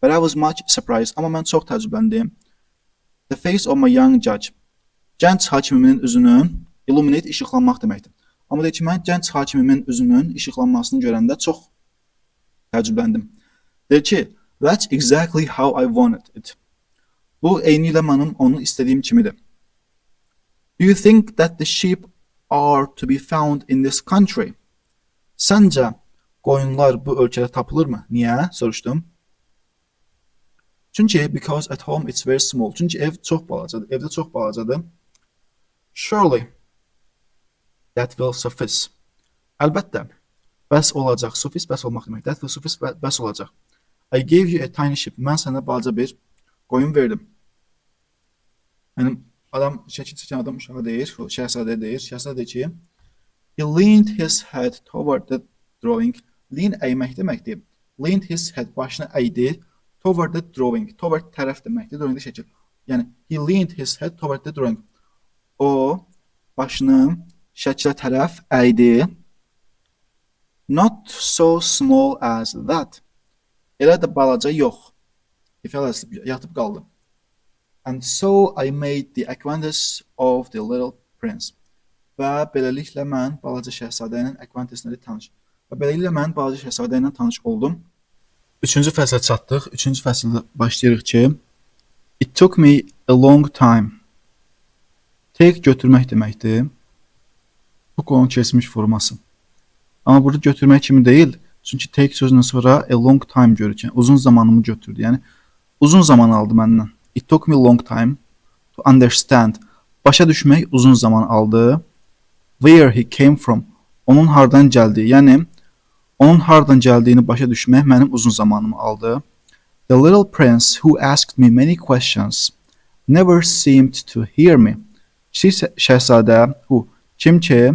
But I was much surprised. Amma mən çox təəccübləndim. The face of my young judge. Gənc hakimimin üzünün illuminate işıqlanmaq deməkdir. Amma deyək ki, mən gənc hakimimin üzünün işıqlanmasını görəndə çox təəccübləndim. Deyək ki, that's exactly how I wanted it. Bu eyni ilə mənim onu istədiyim kimidir. Do you think that the sheep are to be found in this country? Səncə qoyunlar bu ölkədə tapılırmı? Niyə? Soruşdum. Çünki because at home it's very small. Çünki ev çox balacadır. Evdə çox balacadır. Surely that will suffice. Əlbəttə, bəs olacaq. Suffice bəs olmaq demək. That will suffice bəs olacaq. I gave you a tiny sheep. Mən sənə balaca bir qoyun verdim. Yəni adam şəkil çəkən adam uşağı deyir, şəhzadə deyir. Şəhzadə ki, he leaned his head toward the drawing. Lean əymək deməkdir. Leaned his head başını əydi. Toward the drawing. Toward tərəf deməkdir. Drawingdə şəkil. Yəni he leaned his head toward the drawing. O başını şəkilə tərəf əydi. Not so small as that. Elə də balaca yox. Yatıb qaldı. And so I made the acquaintance of the little prince. Və beləliklə mən balaca şəhzadə ilə acquaintance-ləri tanış. Və beləliklə mən balaca şəhzadə ilə tanış oldum. 3-cü fəslə çatdıq. 3-cü fəsildə başlayırıq ki, it took me a long time. Take götürmək deməkdir. Bu qolun keçmiş forması. Amma burada götürmək kimi deyil. Çünki take sözündən sonra a long time görür ki, uzun zamanımı götürdü. Yəni uzun zaman aldı məndən. It took me a long time to understand. Başa düşmək uzun zaman aldı. Where he came from. Onun hardan gəldiyi. Yəni onun hardan gəldiyini başa düşmək mənim uzun zamanımı aldı. The little prince who asked me many questions never seemed to hear me. Kiçik şəhzadə who kim ki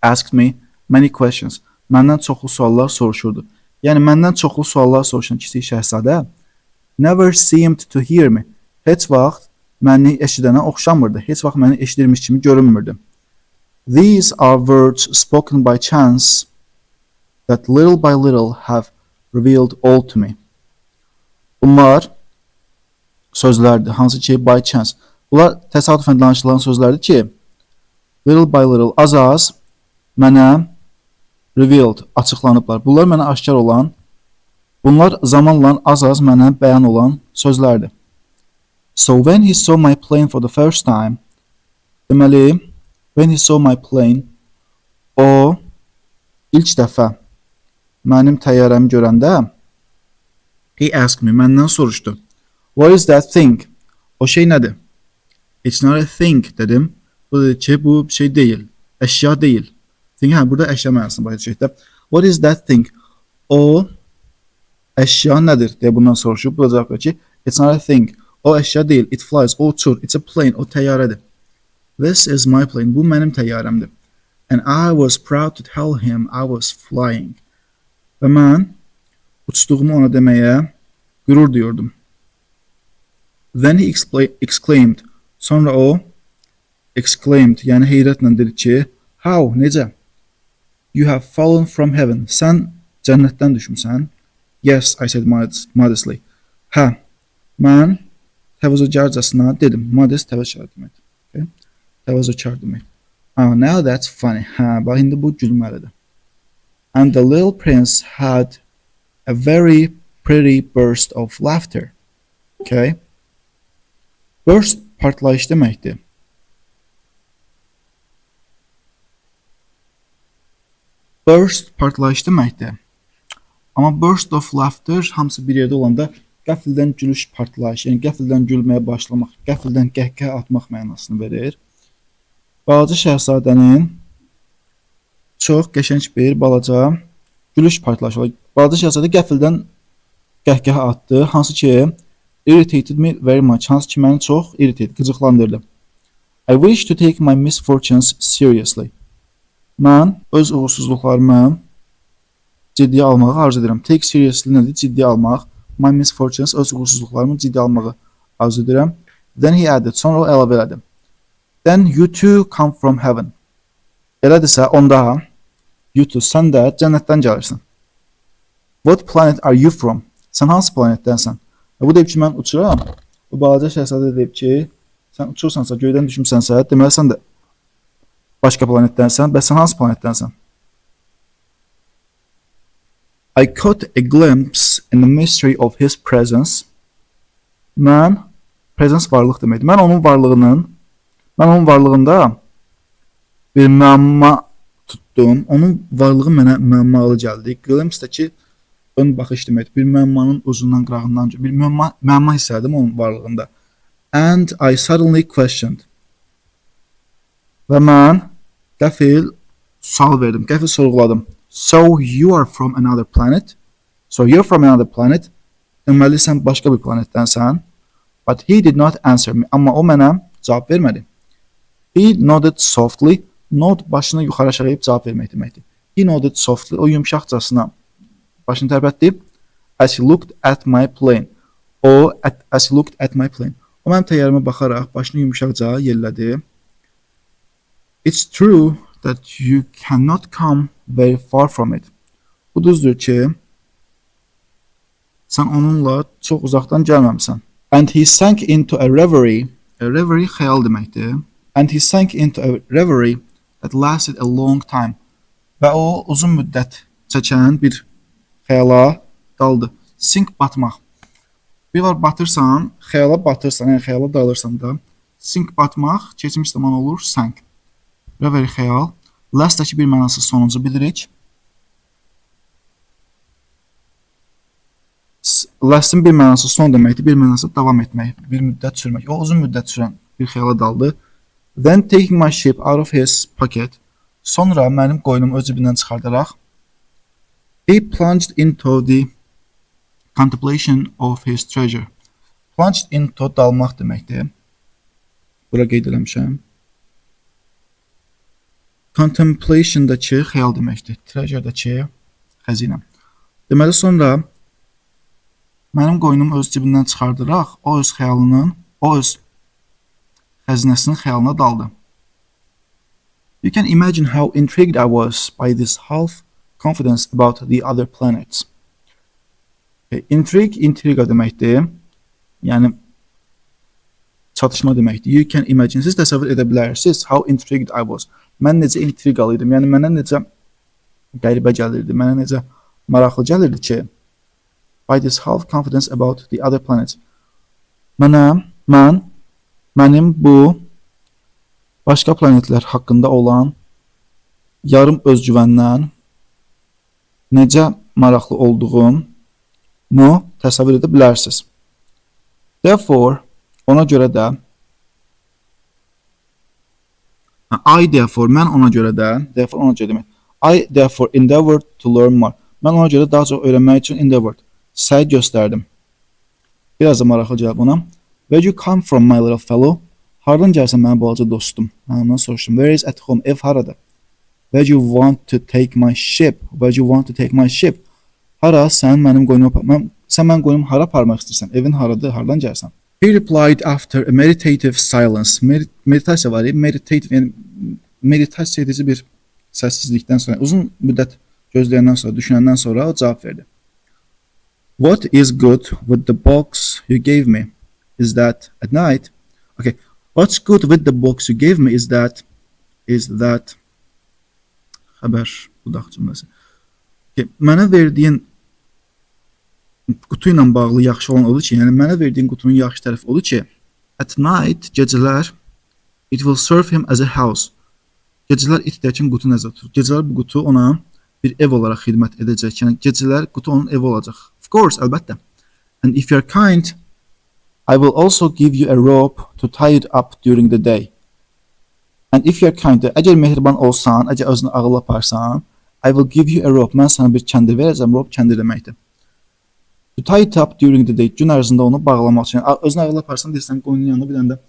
asked me many questions. Məndən çoxlu suallar soruşurdu. Yəni məndən çoxlu suallar soruşan kiçik şəhzadə never seemed to hear me. Heç vaxt məni eşidənə oxşamırdı. Heç vaxt məni eşidirmiş kimi görünmürdü. These are words spoken by chance that little by little have revealed all to me. Bunlar sözlərdir, hansı ki by chance. Bunlar təsadüfən danışılan sözlərdir ki, little by little, az-az mənə revealed, açıqlanıblar. Bunlar mənə aşkar olan, bunlar zamanla az-az mənə bəyan olan sözlərdir. So when he saw my plane for the first time, deməli, when he saw my plane, o ilk dəfə mənim təyyarəmi görəndə, he asked me, məndən soruşdu. What is that thing? O şey nədir? It's not a thing dedim. Bu dedi ki, bu şey deyil, əşya deyil. Thing, burada əşya mənasını başa düşəkdə. What is that thing? O əşya nədir deyə bundan soruşub. Bu da cavab verir ki, it's not a thing. O əşya deyil, it flies, o uçur, it's a plane, o təyyarədir. This is my plane, bu mənim təyyarəmdir. And I was proud to tell him I was flying. Və mən uçduğumu ona deməyə qürur duyurdum. Then he exclaimed. Sonra o exclaimed, yəni heyrətlə dedi ki, how, necə? You have fallen from heaven. Sən cənnətdən düşmüsən. Yes, I said modestly. Hə, mən təvazökarcasına dedim. Modest təvazökar demək. Okay? Təvazökar demək. Oh, now that's funny. Hə, bax indi bu gülməlidir. And the little prince had a very pretty burst of laughter. Okay. Burst partlayış deməkdir. Burst partlayış deməkdir. Amma burst of laughter hamısı bir yerdə olanda qəfildən gülüş partlayış, yəni qəfildən gülməyə başlamaq, qəfildən qəhqəhə atmaq mənasını verir. Balaca Şahzadənin çox qəşəng bir balaca gülüş partlayışı var. Balaca Şahzadə qəfildən qəhqəhə atdı, hansı ki irritated me very much, hansı ki məni çox irritate, qıcıqlandırdı. I wish to take my misfortunes seriously. Mən öz uğursuzluqlarımı ciddiyə almağı arzu edirəm. Take seriously nədir? Ciddiyə almaq. My misfortunes, öz uğursuzluqlarımı ciddiyə almağı arzu edirəm. Then he added, sonra o əlavə elədi. Then you too come from heaven. Elədirsə, onda you too, sən də cənnətdən gəlirsən. What planet are you from? Sən hansı planetdənsən? Bu deyib ki, mən uçuram. Bu balaca Şahzadə deyib ki, sən uçursansa, göydən düşmüsənsə, deməli sən də başqa planetdənsən. Bəs sən hansı planetdənsən? I caught a glimpse in the mystery of his presence. Mən, presence varlıq deməkdir. Mən onun varlığında bir müəmma tutdum. Onun varlığı mənə müəmmalı gəldi. Glimpse də ki, ön baxış deməkdir. Bir müəmmanın uzundan, qırağından, bir müəmma hiss etdim onun varlığında. And I suddenly questioned. Və mən qəfil sual verdim, qəfil sorğuladım. So you are from another planet? So you're from another planet? Deməli sən başqa bir planetdənsən. But he did not answer me. Amma o mənə cavab vermədi. He nodded softly. Nod başını yuxarı aşağı eğib cavab vermək deməkdir. He nodded softly. O yumşaqcasına başını tərpətdi. As he looked at my plane. As he looked at my plane. O mənim təyyarəmə baxaraq başını yumşaqca yellədi. It's true that you cannot come very far from it. Bu düzdür ki, sən onunla çox uzaqdan gəlməmisən. And he sank into a reverie. A reverie xəyal deməkdir. And he sank into a reverie that lasted a long time. Və o uzun müddət çəkən bir xəyala daldı. Sink batmaq. Bir var batırsan, xəyala batırsan, yəni xəyala dalırsan da. Sink batmaq, keçmiş zaman olur sank. Reverie xəyal. Lastdakı bir mənası sonuncu bilirik. Lastın bir mənası son deməkdir, bir mənası davam etmək, bir müddət sürmək. O uzun müddət sürən bir xəyala daldı. Then taking my ship out of his pocket. Sonra mənim qoynumu öz cibindən çıxardaraq he plunged into the contemplation of his treasure. Plunged into dalmaq deməkdir. Bura qeyd eləmişəm. Contemplation'dakı xəyal deməkdir. Treasure'dakı xəzinə. Deməli sonra mənim qoynumu öz cibindən çıxardaraq o öz xəzinəsinin xəyalına daldı. You can imagine how intrigued I was by this half confidence about the other planets. Intriga deməkdir. Yəni çatışma deməkdir. You can imagine. Siz təsəvvür edə bilərsiniz how intrigued I was. Mən necə intriqalı idim. Yəni mənə necə qəribə gəlirdi. Mənə necə maraqlı gəlirdi ki, by this half confidence about the other planets. Mənim bu başqa planetlər haqqında olan yarım özgüvəndən necə maraqlı olduğumu təsəvvür edə bilərsiniz. Therefore, ona görə də mən ona görə demək. I therefore endeavored to learn more. Mən ona görə daha çox öyrənmək üçün endeavored. Səy göstərdim. Biraz da maraqlı cavab ona. Where you come from, my little fellow? Hardan gəlsən mənim balaca dostum? Mən ondan soruşdum. Where is at home? Ev harada? Where you want to take my ship? Where you want to take my ship? Hara sən mənim qoynumu hara aparmaq istəyirsən? Evin haradır? Hardan gəlsən? He replied after a meditative silence. Meditasiya var. Meditasiya edici bir səssizlikdən sonra, uzun müddət gözləyəndən sonra, düşünəndən sonra o cavab verdi. What is good with the box you gave me is that at night. Okay. What's good with the box you gave me is that xəbər budaq cümləsi. Okay. Mənə verdiyin Qutu ilə bağlı yaxşı olan odur ki, yəni mənə verdiyin qutunun yaxşı tərəfi odur ki, at night, gecələr, it will serve him as a house. Gecələr itdəkin qutu nəzərdə tutulur. Gecələr bu qutu ona bir ev olaraq xidmət edəcək. Yəni gecələr qutu onun evi olacaq. Of course, əlbəttə. And if you're kind, I will also give you a rope to tie it up during the day. And if you're kind, əgər mehriban olsan, əgər özünü ağıl aparsan, I will give you a rope. Mən sana bir kəndir verəcəm. Rope kəndir deməkdir. To tie it up during the day. Gün ərzində onu bağlamaq üçün. Yəni, özünü ağıl aparsan, deyirsən qoyunun yanına bir dənə də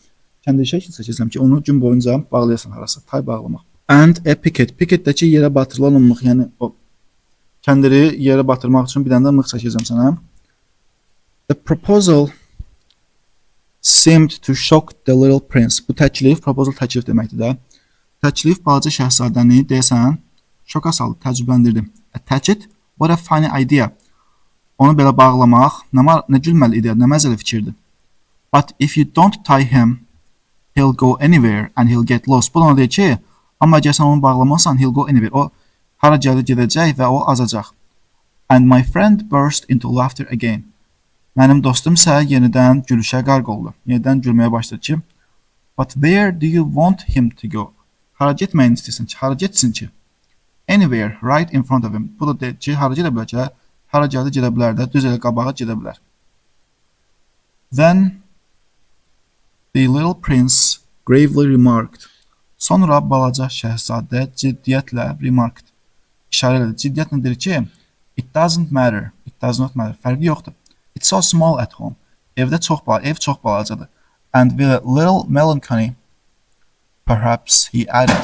kəndir şəkil çəkəcəm ki, onu gün boyunca bağlayasan harasa. Tay bağlamaq. And a picket. Picketdəki yerə batırılan mıx, yəni o kəndiri yerə batırmaq üçün bir dənə də mıx çəkəcəm sənə. The proposal seemed to shock the little prince. Bu təklif, proposal təklif deməkdir də. Təklif balaca şahzadəni deyəsən şoka saldı, təəccübləndirdi. Attach it? What a funny idea. Onu belə bağlamaq nə gülməli ideya, nə məzəli fikirdir. But if you don't tie him, he'll go anywhere and he'll get lost. Bu da ona deyir ki, amma əgər sən onu bağlamazsan, he'll go anywhere. O hara gəlir gedəcək və o azacaq. And my friend burst into laughter again. Mənim dostum isə yenidən gülüşə qarq oldu. Yenidən gülməyə başladı ki, but where do you want him to go? Hara getməyini istəyirsən ki, hara getsin ki? Anywhere, right in front of him. Bu da deyir ki, hara gedə bilər ki, hara gəldi gedə bilər də, düz elə qabağa gedə bilər. Then the little prince gravely remarked. Sonra balaca şəhzadə ciddiyyətlə remarked. İşarə elədi. Ciddiyyətlə deyir ki, it doesn't matter. It does not matter. Fərqi yoxdur. It's so small at home. Ev çox balacadır. And with a little melancholy, perhaps he added.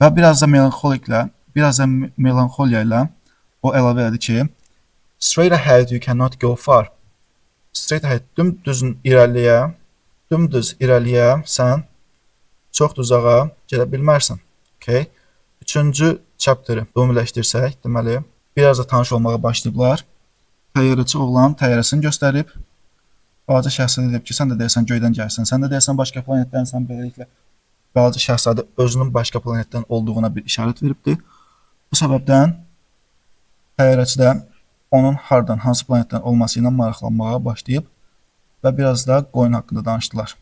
Və biraz da melanxoliya ilə o əlavə elədi ki, straight ahead you cannot go far. Straight ahead, dümdüz irəliyə sən çox da uzağa gedə bilmərsən. Okay? Üçüncü chapteri ümumiləşdirsək, deməli, biraz da tanış olmağa başlayıblar. Təyyarəçi oğlan təyyarəsini göstərib, balaca şəhzadə deyib ki, sən də deyəsən göydən gəlsən, sən də deyəsən başqa planetdənsən, beləliklə balaca şəhzadə özünün başqa planetdən olduğuna bir işarət veribdir. Bu səbəbdən təyyarəçi də onun hardan, hansı planetdən olması ilə maraqlanmağa başlayıb və biraz da qoyun haqqında danışdılar.